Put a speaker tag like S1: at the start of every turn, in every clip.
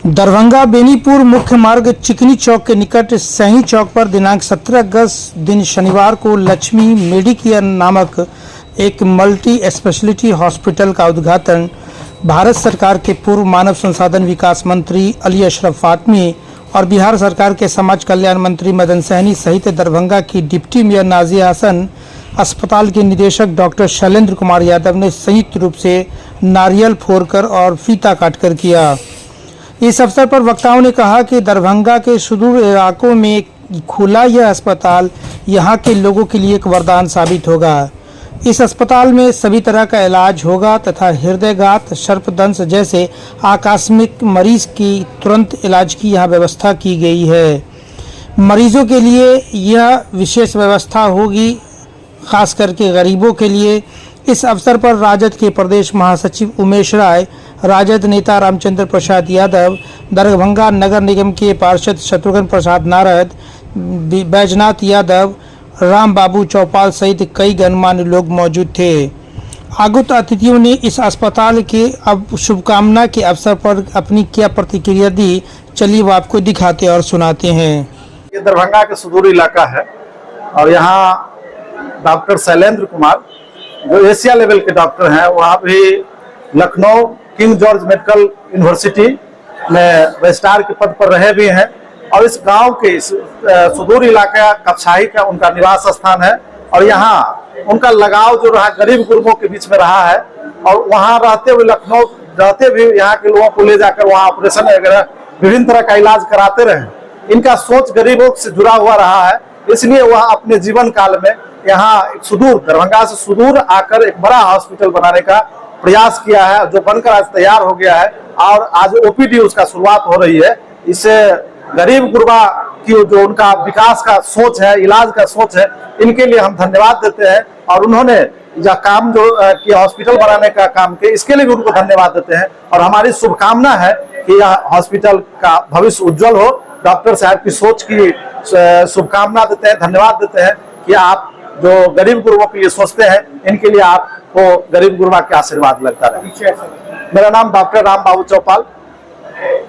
S1: दरभंगा बेनीपुर मुख्य मार्ग चिकनी चौक के निकट सही चौक पर दिनांक 17 अगस्त दिन शनिवार को लक्ष्मी मेडिकेयर नामक एक मल्टी स्पेशलिटी हॉस्पिटल का उद्घाटन भारत सरकार के पूर्व मानव संसाधन विकास मंत्री अली अशरफ फातमी और बिहार सरकार के समाज कल्याण मंत्री मदन सहनी सहित दरभंगा की डिप्टी मेयर नाजिया हसन, अस्पताल के निदेशक डॉक्टर शैलेंद्र कुमार यादव ने संयुक्त रूप से नारियल फोड़कर और फीता काटकर किया। इस अवसर पर वक्ताओं ने कहा कि दरभंगा के सुदूर इलाकों में खुला यह अस्पताल यहां के लोगों के लिए एक वरदान साबित होगा। इस अस्पताल में सभी तरह का इलाज होगा तथा हृदयघात, सर्पदंश जैसे आकस्मिक मरीज की तुरंत इलाज की यहां व्यवस्था की गई है। मरीजों के लिए यह विशेष व्यवस्था होगी, खास करके गरीबों के लिए। इस अवसर पर राजद के प्रदेश महासचिव उमेश राय, राजद नेता रामचंद्र प्रसाद यादव, दरभंगा नगर निगम के पार्षद शत्रुघ्न प्रसाद नारद, बैजनाथ यादव, राम बाबू चौपाल सहित कई गणमान्य लोग मौजूद थे। आगत अतिथियों ने इस अस्पताल के अब शुभकामना के अवसर पर अपनी क्या प्रतिक्रिया दी, चलिए वो आपको दिखाते और सुनाते हैं।
S2: ये दरभंगा का सुदूर इलाका है और यहाँ डॉक्टर शैलेंद्र कुमार जो एशिया लेवल के डॉक्टर हैं, वहाँ भी Lucknow king George medical university में रजिस्ट्रार के पद पर रहे भी हैं और इस गांव के इस सुदूर इलाका कपशाही का उनका निवास स्थान है और यहाँ उनका लगाव जो रहा गरीब गुरबों के बीच में रहा है और वहाँ रहते हुए लखनऊ रहते भी यहाँ के लोगों को ले जाकर वहाँ ऑपरेशन वगैरह विभिन्न तरह का इलाज कराते रहे। इनका सोच गरीबों से जुड़ा हुआ रहा है, इसलिए वह अपने जीवन काल में यहाँ सुदूर दरभंगा से सुदूर आकर एक बड़ा हॉस्पिटल बनाने का प्रयास किया है जो बनकर आज तैयार हो गया है और आज ओपीडी उसका शुरुआत हो रही है। इससे गरीब गुरबा की जो उनका विकास का सोच है, इलाज का सोच है, इनके लिए हम धन्यवाद देते हैं और उन्होंने यह काम जो कि हॉस्पिटल बनाने का काम किया इसके लिए भी उनको धन्यवाद देते हैं और हमारी शुभकामना है कि यह हॉस्पिटल का भविष्य उज्जवल हो। डॉक्टर साहब की सोच की शुभकामना देते हैं, धन्यवाद देते हैं कि आप जो गरीब गुरबों के लिए सोचते हैं, इनके लिए आपको गरीब गुरबा के आशीर्वाद लगता रहे। मेरा नाम डॉक्टर राम बाबू चौपाल,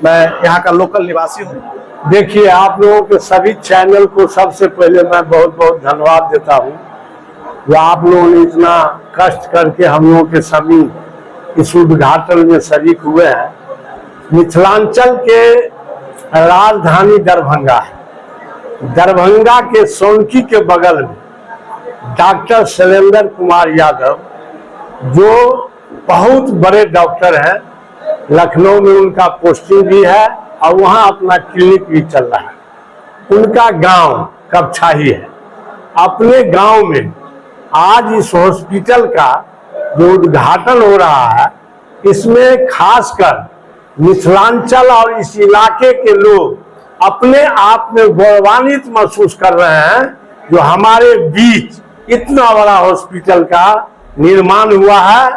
S2: मैं यहाँ का लोकल निवासी हूँ।
S3: देखिए, आप लोगों के सभी चैनल को सबसे पहले मैं बहुत बहुत धन्यवाद देता हूँ जो आप लोगों ने इतना कष्ट करके हम लोगों के सभी इस उद्घाटन में शरीक हुए हैं। मिथिलांचल के राजधानी दरभंगा है। दरभंगा के सोनकी के बगल में डॉक्टर शैलेंद्र कुमार यादव जो बहुत बड़े डॉक्टर हैं, लखनऊ में उनका पोस्टिंग भी है और वहाँ अपना क्लिनिक भी चल रहा है। उनका गांव कपछाही है। अपने गांव में आज इस हॉस्पिटल का जो उद्घाटन हो रहा है, इसमें खासकर मिथिलांचल और इस इलाके के लोग अपने आप में गौरवान्वित महसूस कर रहे हैं जो हमारे बीच इतना बड़ा हॉस्पिटल का निर्माण हुआ है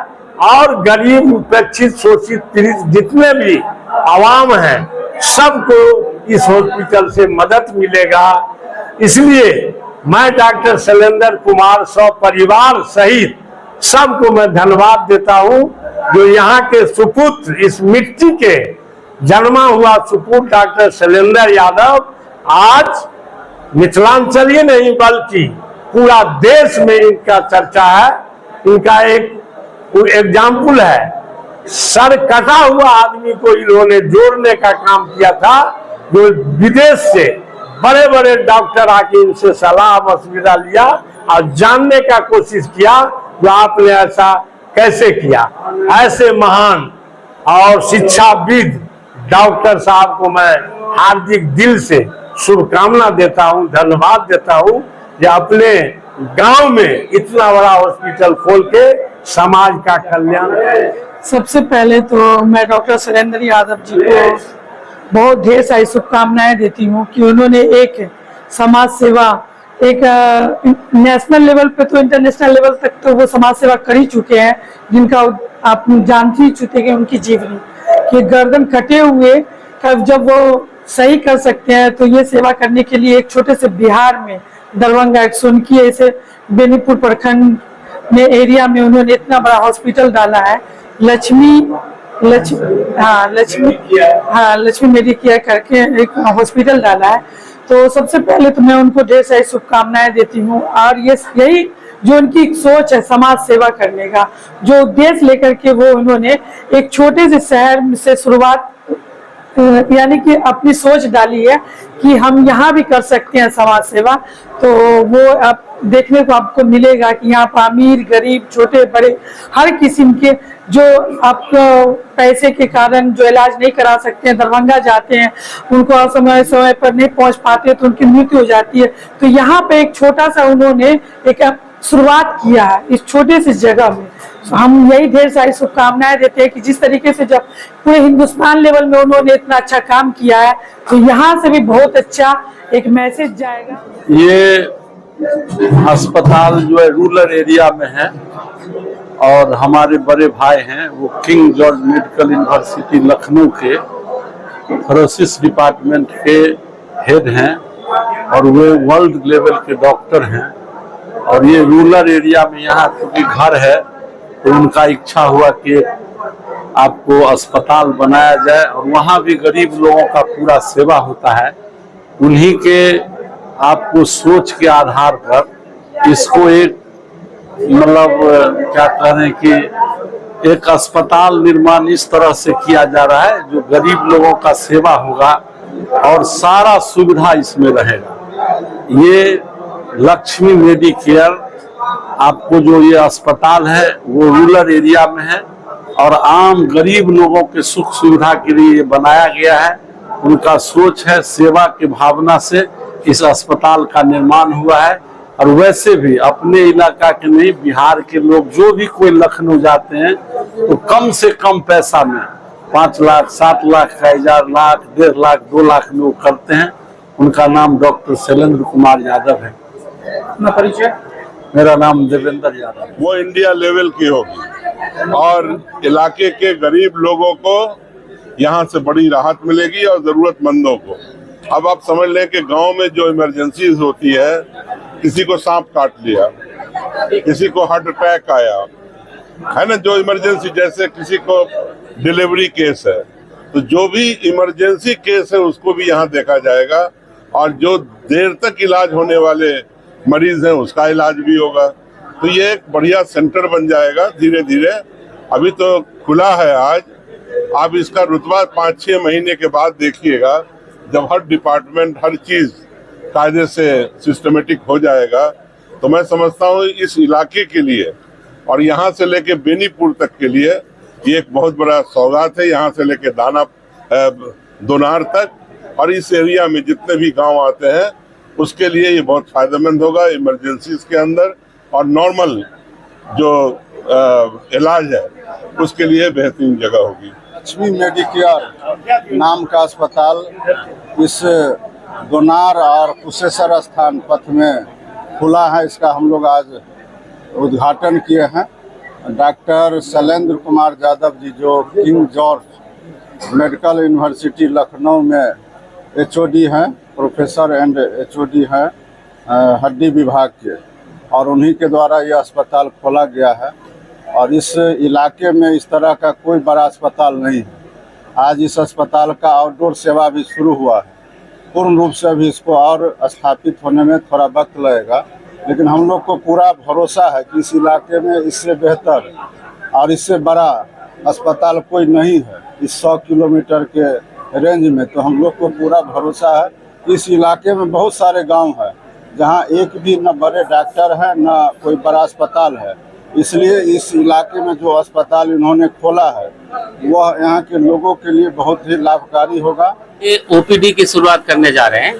S3: और गरीब, उपेक्षित, शोषित, पीड़ित जितने भी आवाम हैं सबको इस हॉस्पिटल से मदद मिलेगा। इसलिए मैं डॉक्टर शैलेंद्र कुमार परिवार सहित सबको मैं धन्यवाद देता हूं जो यहाँ के सुपुत्र, इस मिट्टी के जन्मा हुआ सुपुत्र डॉक्टर शैलेंद्र यादव आज मिथिलांचल ही नहीं बल्कि पूरा देश में इनका चर्चा है। इनका एक एग्जाम्पल है, सर कटा हुआ आदमी को इन्होंने जोड़ने का काम किया था जो विदेश से बड़े बड़े डॉक्टर आके इनसे सलाह मशविरा लिया और जानने का कोशिश किया जो आपने ऐसा कैसे किया। ऐसे महान और शिक्षाविद डॉक्टर साहब को मैं हार्दिक दिल से शुभकामना देता हूं, धन्यवाद देता हूं जो अपने गांव में इतना बड़ा हॉस्पिटल खोल के समाज का कल्याण।
S4: सबसे पहले तो मैं डॉक्टर शैलेंद्र यादव जी को बहुत ढेर सारी शुभकामनाएं देती हूँ कि उन्होंने एक समाज सेवा, एक नेशनल लेवल पे तो इंटरनेशनल लेवल तक तो वो समाज सेवा कर ही चुके हैं, जिनका आप जान ही चुके हैं उनकी जीवनी कि गर्दन कटे हुए जब वो सही कर सकते हैं तो ये सेवा करने के लिए एक छोटे से बिहार में दरभंगा एक सोनकी ऐसे बेनीपुर प्रखंड में एरिया में उन्होंने इतना बड़ा हॉस्पिटल डाला है। लक्ष्मी लक्ष्मी मेडिकेयर करके एक हॉस्पिटल डाला है। तो सबसे पहले तो मैं उनको ढेर सारी शुभकामनाएं देती हूँ, और यही जो उनकी सोच है समाज सेवा करने का, जो उद्देश्य लेकर के वो उन्होंने एक छोटे से शहर से शुरुआत यानी कि अपनी सोच डाली है कि हम यहाँ भी कर सकते हैं समाज सेवा। तो वो आप देखने को आपको मिलेगा कि यहाँ पर अमीर गरीब छोटे बड़े हर किस्म के जो आपको पैसे के कारण जो इलाज नहीं करा सकते हैं, दरभंगा जाते हैं, उनको समय समय पर नहीं पहुँच पाते तो उनकी मृत्यु हो जाती है। तो यहाँ पे एक छोटा सा उन्होंने एक शुरुआत किया है इस छोटे से जगह में। हम यही ढेर सारी शुभकामनाएं देते हैं कि जिस तरीके से जब पूरे हिंदुस्तान लेवल में उन्होंने इतना अच्छा काम किया है, तो यहाँ से भी बहुत अच्छा एक मैसेज जाएगा।
S5: ये अस्पताल जो है रूरल एरिया में है, और हमारे बड़े भाई हैं वो king George medical university Lucknow के थोरेसिस डिपार्टमेंट के हेड हैं, और वे वर्ल्ड लेवल के डॉक्टर हैं। और ये रूरल एरिया में यहाँ क्योंकि घर है तो उनका इच्छा हुआ कि आपको अस्पताल बनाया जाए, और वहाँ भी गरीब लोगों का पूरा सेवा होता है। उन्हीं के आपको सोच के आधार पर इसको एक मतलब क्या कह रहे हैं कि एक अस्पताल निर्माण इस तरह से किया जा रहा है जो गरीब लोगों का सेवा होगा और सारा सुविधा इसमें रहेगा। ये लक्ष्मी मेडिकेयर आपको जो ये अस्पताल है वो रूरल एरिया में है, और आम गरीब लोगों के सुख सुविधा के लिए ये बनाया गया है। उनका सोच है, सेवा की भावना से इस अस्पताल का निर्माण हुआ है। और वैसे भी अपने इलाका के नहीं, बिहार के लोग जो भी कोई लखनऊ जाते हैं तो कम से कम पैसा में 5 लाख 7 लाख का इलाज लाख 1.5 लाख 2 लाख में वो करते हैं। उनका नाम डॉक्टर शैलेंद्र कुमार यादव है।
S1: अपना परिचय?
S5: मेरा नाम देवेंद्र यादव।
S6: वो इंडिया लेवल की होगी और इलाके के गरीब लोगों को यहाँ से बड़ी राहत मिलेगी और जरूरतमंदों को। अब आप समझ लें कि गांव में जो इमरजेंसीज होती है, किसी को सांप काट लिया, किसी को हार्ट अटैक आया है ना, जो इमरजेंसी, जैसे किसी को डिलीवरी केस है, तो जो भी इमरजेंसी केस है उसको भी यहाँ देखा जाएगा। और जो देर तक इलाज होने वाले मरीज हैं उसका इलाज भी होगा। तो ये एक बढ़िया सेंटर बन जाएगा धीरे धीरे। अभी तो खुला है आज, आप इसका रुतबा 5-6 महीने के बाद देखिएगा, जब हर डिपार्टमेंट हर चीज कायदे से सिस्टमेटिक हो जाएगा। तो मैं समझता हूँ इस इलाके के लिए और यहाँ से लेके बेनीपुर तक के लिए ये एक बहुत बड़ा सौगात है। यहाँ से लेके दोनार तक और इस एरिया में जितने भी गांव आते हैं उसके लिए ये बहुत फायदेमंद होगा इमरजेंसीज के अंदर, और नॉर्मल जो इलाज है उसके लिए बेहतरीन जगह होगी।
S7: लक्ष्मी मेडिकेयर नाम का अस्पताल इस दोनार और कुशेश्वर स्थान पथ में खुला है। इसका हम लोग आज उद्घाटन किए हैं। डॉक्टर शैलेंद्र कुमार यादव जी जो king George medical university Lucknow में एचओडी हैं, प्रोफेसर एंड एचओडी हैं हड्डी विभाग के, और उन्हीं के द्वारा यह अस्पताल खोला गया है। और इस इलाके में इस तरह का कोई बड़ा अस्पताल नहीं है। आज इस अस्पताल का आउटडोर सेवा भी शुरू हुआ है। पूर्ण रूप से अभी इसको और स्थापित होने में थोड़ा वक्त लगेगा, लेकिन हम लोग को पूरा भरोसा है कि इस इलाके में इससे बेहतर और इससे बड़ा अस्पताल कोई नहीं है इस 100 किलोमीटर के रेंज में। तो हम लोग को पूरा भरोसा है कि इस इलाके में बहुत सारे गांव हैं जहां एक भी न बड़े डॉक्टर हैं न कोई बड़ा अस्पताल है। इसलिए इस इलाके में जो अस्पताल इन्होंने खोला है वह यहाँ के लोगों के लिए बहुत ही लाभकारी होगा।
S8: ये ओपीडी की शुरुआत करने जा रहे हैं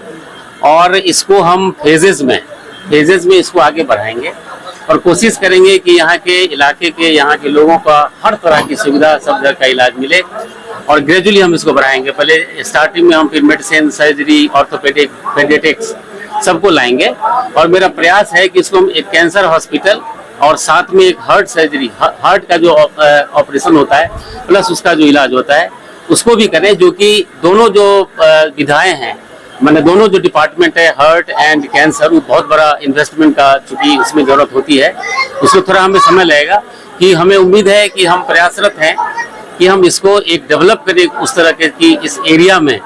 S8: और इसको हम फेजेज में इसको आगे बढ़ाएंगे और कोशिश करेंगे कि यहाँ के इलाके के यहाँ के लोगों का हर तरह की सुविधा, सब जगह का इलाज मिले, और ग्रेजुअली हम इसको बढ़ाएंगे। पहले स्टार्टिंग में हम फिर मेडिसिन, सर्जरी, ऑर्थोपेडिक, पेडियाट्रिक्स सबको लाएंगे, और मेरा प्रयास है कि इसको हम एक कैंसर हॉस्पिटल और साथ में एक हार्ट सर्जरी, हार्ट का जो ऑपरेशन होता है प्लस उसका जो इलाज होता है उसको भी करें, जो कि दोनों जो विधाएं हैं, मैंने दोनों जो डिपार्टमेंट है हार्ट एंड कैंसर, वो बहुत बड़ा इन्वेस्टमेंट का चूंकि उसमें जरूरत होती है, उसमें थोड़ा हमें समय लगेगा। कि हमें उम्मीद है कि हम प्रयासरत हैं कि हम इसको एक डेवलप करें उस तरह के कि इस एरिया में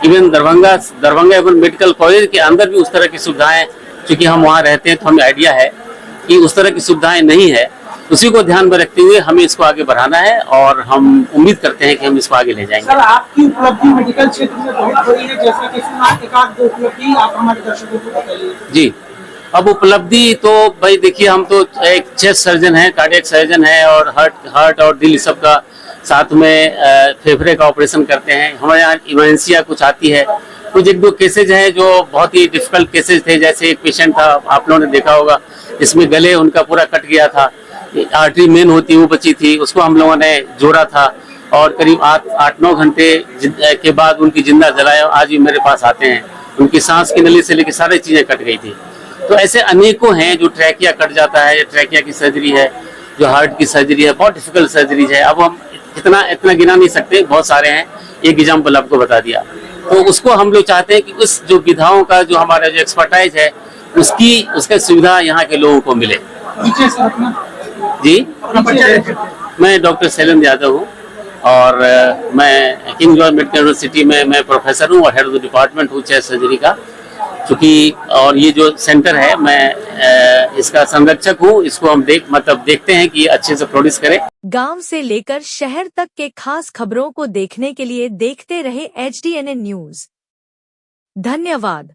S8: even Darbhanga even medical college के अंदर भी उस तरह की सुविधाएं, चूंकि हम वहाँ रहते हैं तो हमें आइडिया है कि उस तरह की सुविधाएं नहीं है। उसी को ध्यान में रखते हुए हमें इसको आगे बढ़ाना है और हम उम्मीद करते हैं कि हम इसको आगे ले जाएंगे।
S9: सर, आपकी उपलब्धि मेडिकल क्षेत्र में बहुत बड़ी है, जैसा कि सुना एक आध दो उपलब्धि आप हमारे दर्शकों को बताइए। जी,
S8: अब उपलब्धि तो भाई देखिए, हम तो एक चेस्ट सर्जन है, कार्डियक सर्जन है और हार्ट और दिल सब का साथ में फेफड़े का ऑपरेशन करते हैं। हमारे यहाँ इमरजेंसियाँ कुछ आती है, कुछ एक दो केसेज हैं जो बहुत ही डिफिकल्ट केसेज थे। जैसे एक पेशेंट था, आप लोगों ने देखा होगा, जिसमें गले उनका पूरा कट गया था, आर्टरी मेन होती वो बची थी, उसको हम लोगों ने जोड़ा था और करीब 8-9 घंटे के बाद उनकी जिंदा जलाया। आज भी मेरे पास आते हैं, उनकी सांस की नली से लेकर सारी चीजें कट गई थी। तो ऐसे अनेकों हैं जो ट्रैकिया कट जाता है, ट्रैकिया की सर्जरी है, जो हार्ट की सर्जरी है, बहुत डिफिकल्ट सर्जरी है। अब हम इतना गिना नहीं सकते, बहुत सारे हैं, एक एग्जाम्पल आपको बता दिया। तो उसको हम लोग चाहते हैं कि उस जो विधाओं का जो हमारा जो एक्सपर्टाइज है उसका सुविधा यहाँ के लोगों को मिले। जी, मैं डॉक्टर शैलेंद्र यादव हूँ और मैं किंग जॉर्ज मेडिकल यूनिवर्सिटी में मैं प्रोफेसर हूँ और हेड ऑफ द डिपार्टमेंट हूँ चेस्ट सर्जरी का। चूँकि और ये जो सेंटर है मैं इसका संरक्षक हूँ, इसको हम देखते हैं कि ये अच्छे से प्रोड्यूस करे।
S10: गांव से लेकर शहर तक के खास खबरों को देखने के लिए देखते रहे HDNN न्यूज। धन्यवाद।